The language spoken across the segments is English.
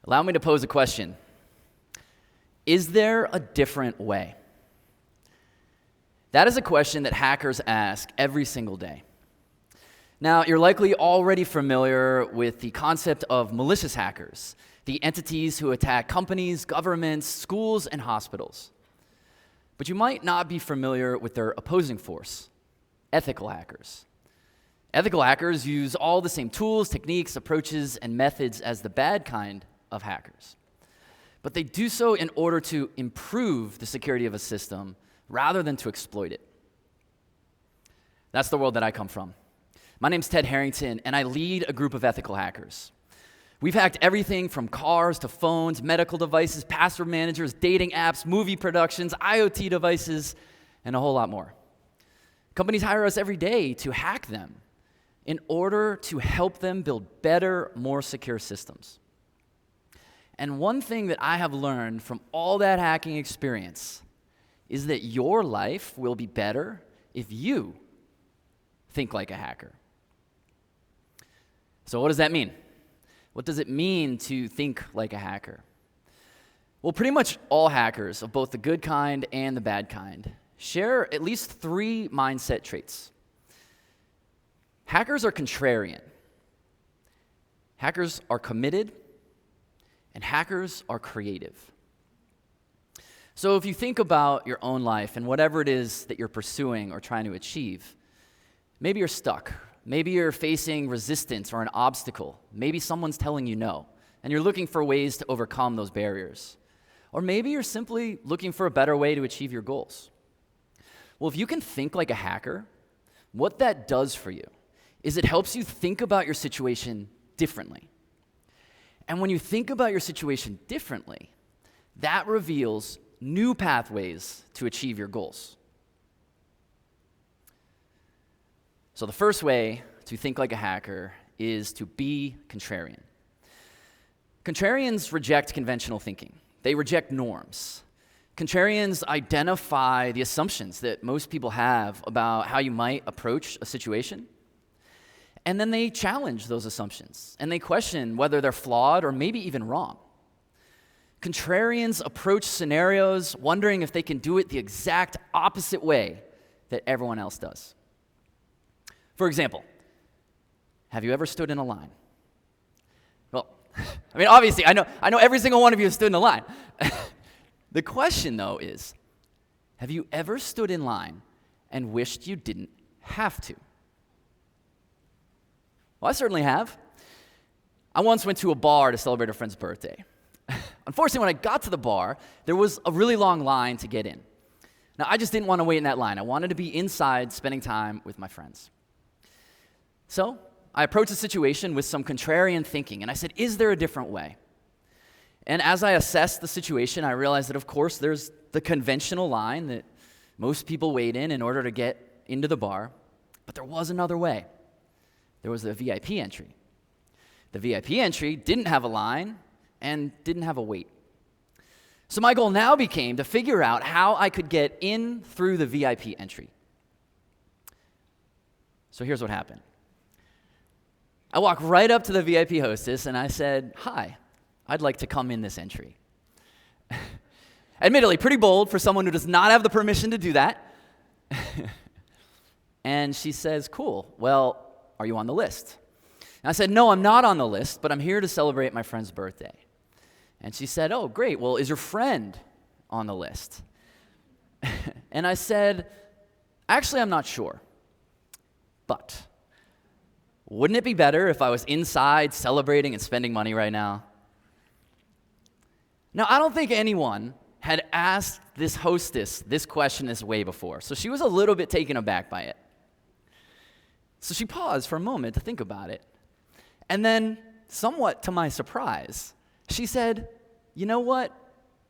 Allow me to pose a question. Is there a different way? That is a question that hackers ask every single day. Now, you're likely already familiar with the concept of malicious hackers, the entities who attack companies, governments, schools, and hospitals. But you might not be familiar with their opposing force, ethical hackers. Ethical hackers use all the same tools, techniques, approaches, and methods as the bad kind of hackers. But they do so in order to improve the security of a system rather than to exploit it. That's the world that I come from. My name's Ted Harrington, and I lead a group of ethical hackers. We've hacked everything from cars to phones, medical devices, password managers, dating apps, movie productions, IoT devices, and a whole lot more. Companies hire us every day to hack them in order to help them build better, more secure systems. And one thing that I have learned from all that hacking experience is that your life will be better if you think like a hacker. So what does that mean? What does it mean to think like a hacker? Well, pretty much all hackers, of both the good kind and the bad kind, share at least three mindset traits. Hackers are contrarian. Hackers are committed. And hackers are creative. So if you think about your own life and whatever it is that you're pursuing or trying to achieve, maybe you're stuck. Maybe you're facing resistance or an obstacle. Maybe someone's telling you no, and you're looking for ways to overcome those barriers. Or maybe you're simply looking for a better way to achieve your goals. Well, if you can think like a hacker, what that does for you is it helps you think about your situation differently. And when you think about your situation differently, that reveals new pathways to achieve your goals. So the first way to think like a hacker is to be contrarian. Contrarians reject conventional thinking. They reject norms. Contrarians identify the assumptions that most people have about how you might approach a situation. And then they challenge those assumptions, and they question whether they're flawed or maybe even wrong. Contrarians approach scenarios wondering if they can do it the exact opposite way that everyone else does. For example, have you ever stood in a line? Well, I mean, obviously, I know every single one of you has stood in a line. The question, though, is, have you ever stood in line and wished you didn't have to? Well, I certainly have. I once went to a bar to celebrate a friend's birthday. Unfortunately, when I got to the bar, there was a really long line to get in. Now, I just didn't want to wait in that line. I wanted to be inside spending time with my friends. So I approached the situation with some contrarian thinking, and I said, is there a different way? And as I assessed the situation, I realized that, of course, there's the conventional line that most people wait in order to get into the bar, but there was another way. There was the VIP entry. The VIP entry didn't have a line and didn't have a wait. So my goal now became to figure out how I could get in through the VIP entry. So here's what happened. I walked right up to the VIP hostess and I said, "Hi, I'd like to come in this entry." Admittedly, pretty bold for someone who does not have the permission to do that. And she says, "Cool, well, are you on the list?" And I said, "No, I'm not on the list, but I'm here to celebrate my friend's birthday." And she said, "Oh, great. Well, is your friend on the list?" And I said, "Actually, I'm not sure. But wouldn't it be better if I was inside celebrating and spending money right now?" Now, I don't think anyone had asked this hostess this question this way before, so she was a little bit taken aback by it. So she paused for a moment to think about it. And then, somewhat to my surprise, she said, "You know what?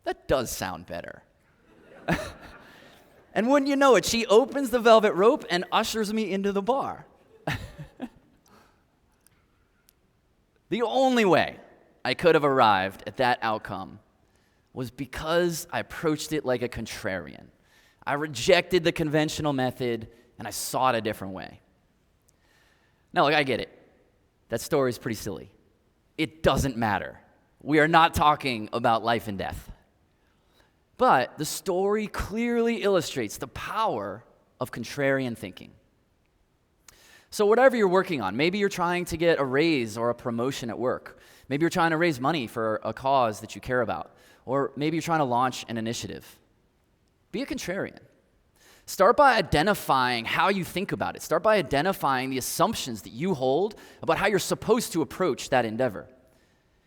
That does sound better." And wouldn't you know it, she opens the velvet rope and ushers me into the bar. The only way I could have arrived at that outcome was because I approached it like a contrarian. I rejected the conventional method, and I saw it a different way. Now, look, I get it. That story is pretty silly. It doesn't matter. We are not talking about life and death. But the story clearly illustrates the power of contrarian thinking. So whatever you're working on, maybe you're trying to get a raise or a promotion at work. Maybe you're trying to raise money for a cause that you care about. Or maybe you're trying to launch an initiative. Be a contrarian. Start by identifying how you think about it. Start by identifying the assumptions that you hold about how you're supposed to approach that endeavor.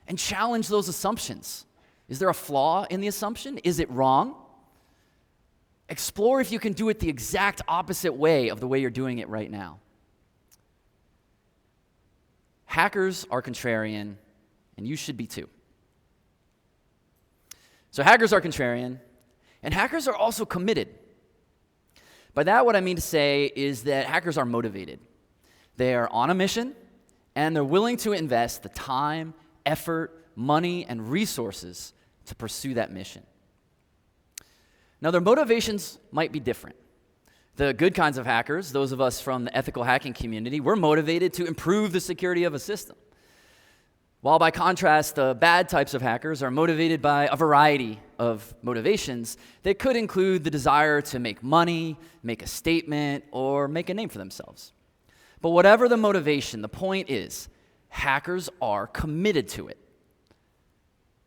And challenge those assumptions. Is there a flaw in the assumption? Is it wrong? Explore if you can do it the exact opposite way of the way you're doing it right now. Hackers are contrarian, and you should be too. So hackers are contrarian, and hackers are also committed. By that, what I mean to say is that hackers are motivated. They are on a mission, and they're willing to invest the time, effort, money, and resources to pursue that mission. Now, their motivations might be different. The good kinds of hackers, those of us from the ethical hacking community, we're motivated to improve the security of a system. While by contrast, the bad types of hackers are motivated by a variety of motivations that could include the desire to make money, make a statement, or make a name for themselves. But whatever the motivation, the point is, hackers are committed to it.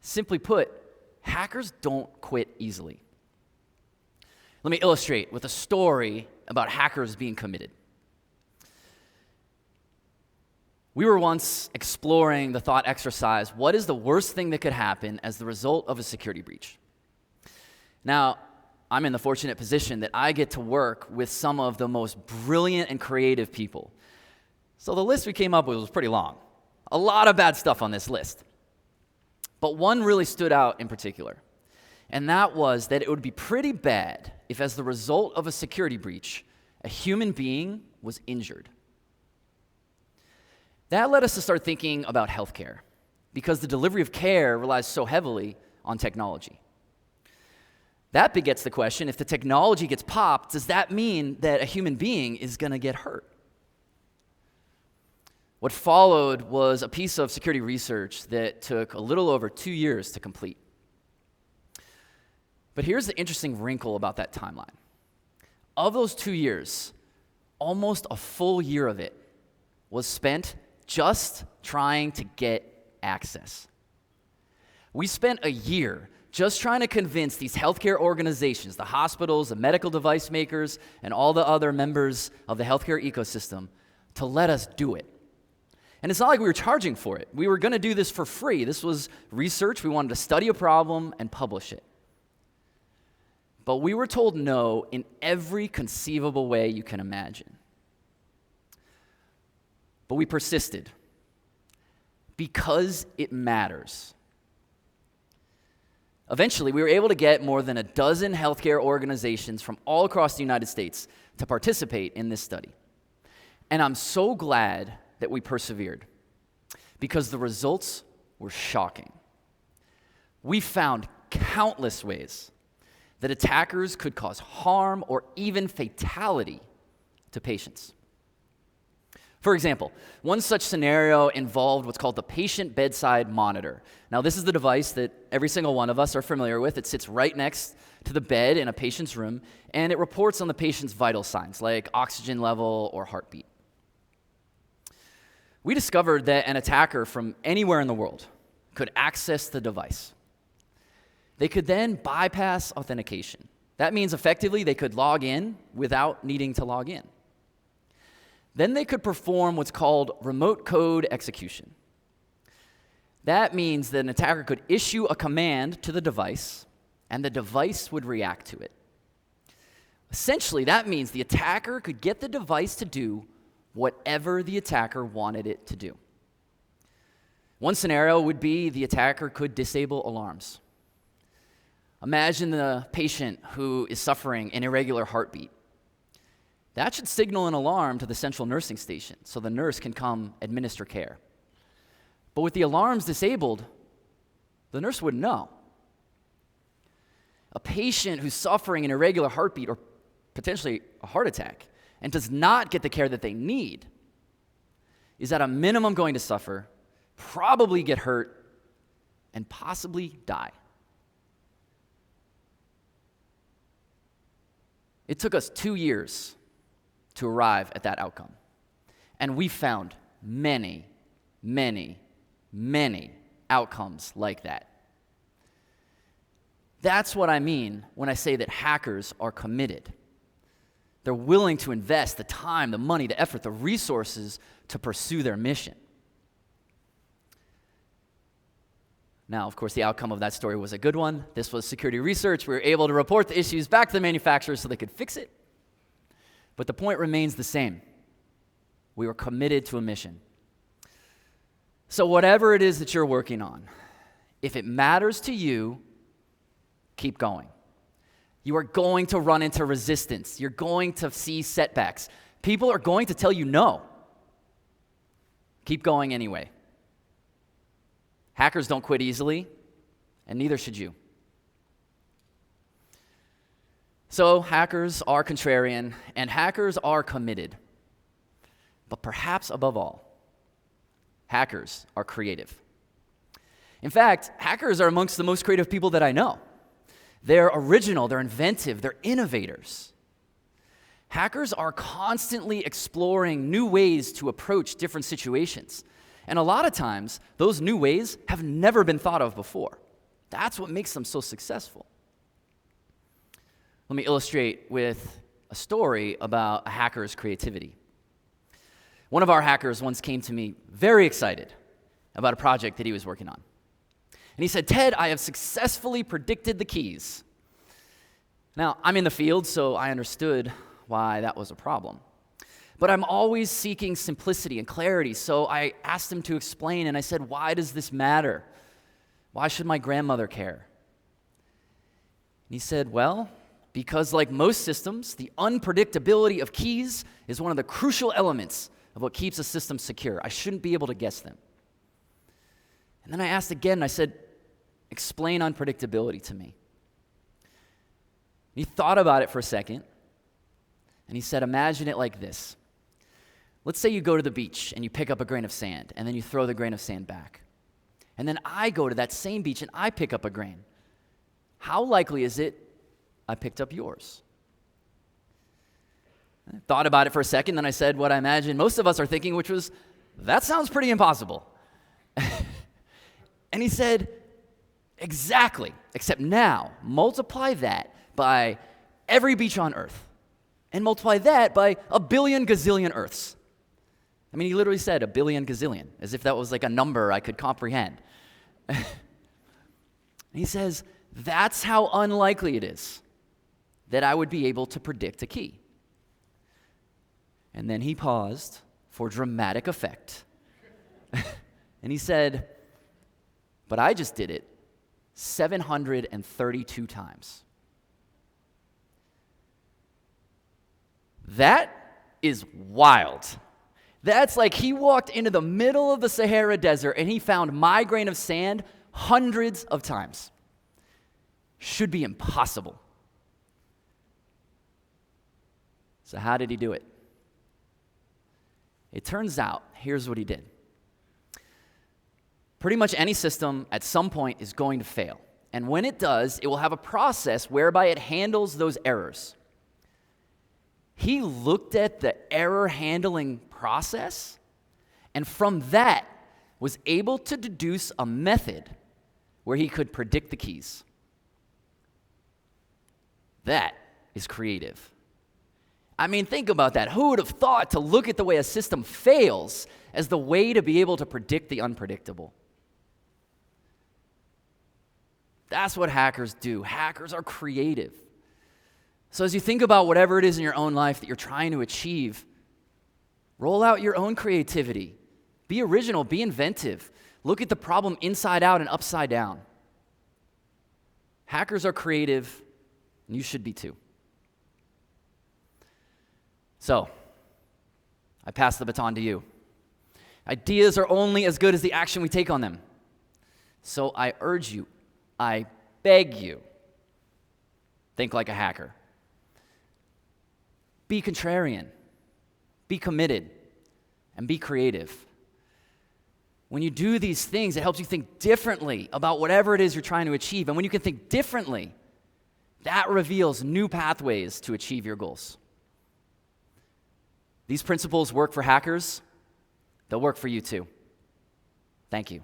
Simply put, hackers don't quit easily. Let me illustrate with a story about hackers being committed. We were once exploring the thought exercise, what is the worst thing that could happen as the result of a security breach? Now, I'm in the fortunate position that I get to work with some of the most brilliant and creative people. So the list we came up with was pretty long. A lot of bad stuff on this list. But one really stood out in particular, and that was that it would be pretty bad if, as the result of a security breach, a human being was injured. That led us to start thinking about healthcare, because the delivery of care relies so heavily on technology. That begets the question, if the technology gets popped, does that mean that a human being is going to get hurt? What followed was a piece of security research that took a little over 2 years to complete. But here's the interesting wrinkle about that timeline. Of those 2 years, almost a full year of it was spent just trying to get access. We spent a year just trying to convince these healthcare organizations, the hospitals, the medical device makers, and all the other members of the healthcare ecosystem to let us do it. And it's not like we were charging for it. We were going to do this for free. This was research. We wanted to study a problem and publish it. But we were told no in every conceivable way you can imagine. But we persisted because it matters. Eventually, we were able to get more than a dozen healthcare organizations from all across the United States to participate in this study. And I'm so glad that we persevered, because the results were shocking. We found countless ways that attackers could cause harm or even fatality to patients. For example, one such scenario involved what's called the patient bedside monitor. Now, this is the device that every single one of us are familiar with. It sits right next to the bed in a patient's room, and it reports on the patient's vital signs like oxygen level or heartbeat. We discovered that an attacker from anywhere in the world could access the device. They could then bypass authentication. That means effectively they could log in without needing to log in. Then they could perform what's called remote code execution. That means that an attacker could issue a command to the device, and the device would react to it. Essentially, that means the attacker could get the device to do whatever the attacker wanted it to do. One scenario would be the attacker could disable alarms. Imagine the patient who is suffering an irregular heartbeat. That should signal an alarm to the central nursing station so the nurse can come administer care. But with the alarms disabled, the nurse wouldn't know. A patient who's suffering an irregular heartbeat or potentially a heart attack and does not get the care that they need is at a minimum going to suffer, probably get hurt, and possibly die. It took us 2 years to arrive at that outcome. And we found many, many, many outcomes like that. That's what I mean when I say that hackers are committed. They're willing to invest the time, the money, the effort, the resources to pursue their mission. Now, of course, the outcome of that story was a good one. This was security research. We were able to report the issues back to the manufacturers so they could fix it. But the point remains the same. We were committed to a mission. So whatever it is that you're working on, if it matters to you, keep going. You are going to run into resistance. You're going to see setbacks. People are going to tell you no. Keep going anyway. Hackers don't quit easily, and neither should you. So hackers are contrarian, and hackers are committed. But perhaps above all, hackers are creative. In fact, hackers are amongst the most creative people that I know. They're original, they're inventive, they're innovators. Hackers are constantly exploring new ways to approach different situations. And a lot of times, those new ways have never been thought of before. That's what makes them so successful. Let me illustrate with a story about a hacker's creativity. One of our hackers once came to me very excited about a project that he was working on. And he said, "Ted, I have successfully predicted the keys." Now, I'm in the field, so I understood why that was a problem. But I'm always seeking simplicity and clarity, so I asked him to explain, and I said, "Why does this matter? Why should my grandmother care?" And he said, "Well, because like most systems, the unpredictability of keys is one of the crucial elements of what keeps a system secure. I shouldn't be able to guess them." And then I asked again, and I said, "Explain unpredictability to me." He thought about it for a second, and he said, "Imagine it like this. Let's say you go to the beach and you pick up a grain of sand, and then you throw the grain of sand back. And then I go to that same beach and I pick up a grain. How likely is it I picked up yours?" I thought about it for a second, then I said what I imagine most of us are thinking, which was, "That sounds pretty impossible." And he said, "Exactly, except now multiply that by every beach on Earth, and multiply that by a billion gazillion Earths." I mean, he literally said a billion gazillion, as if that was like a number I could comprehend. He says, "That's how unlikely it is that I would be able to predict a key." And then he paused for dramatic effect. And he said, "But I just did it 732 times. That is wild. That's like he walked into the middle of the Sahara Desert and he found my grain of sand hundreds of times. Should be impossible." So how did he do it? It turns out, here's what he did. Pretty much any system at some point is going to fail. And when it does, it will have a process whereby it handles those errors. He looked at the error handling process, and from that was able to deduce a method where he could predict the keys. That is creative. I mean, think about that. Who would have thought to look at the way a system fails as the way to be able to predict the unpredictable? That's what hackers do. Hackers are creative. So as you think about whatever it is in your own life that you're trying to achieve, roll out your own creativity. Be original, be inventive. Look at the problem inside out and upside down. Hackers are creative, and you should be too. So, I pass the baton to you. Ideas are only as good as the action we take on them. So I urge you, I beg you, think like a hacker. Be contrarian, be committed, and be creative. When you do these things, it helps you think differently about whatever it is you're trying to achieve. And when you can think differently, that reveals new pathways to achieve your goals. These principles work for hackers. They'll work for you too. Thank you.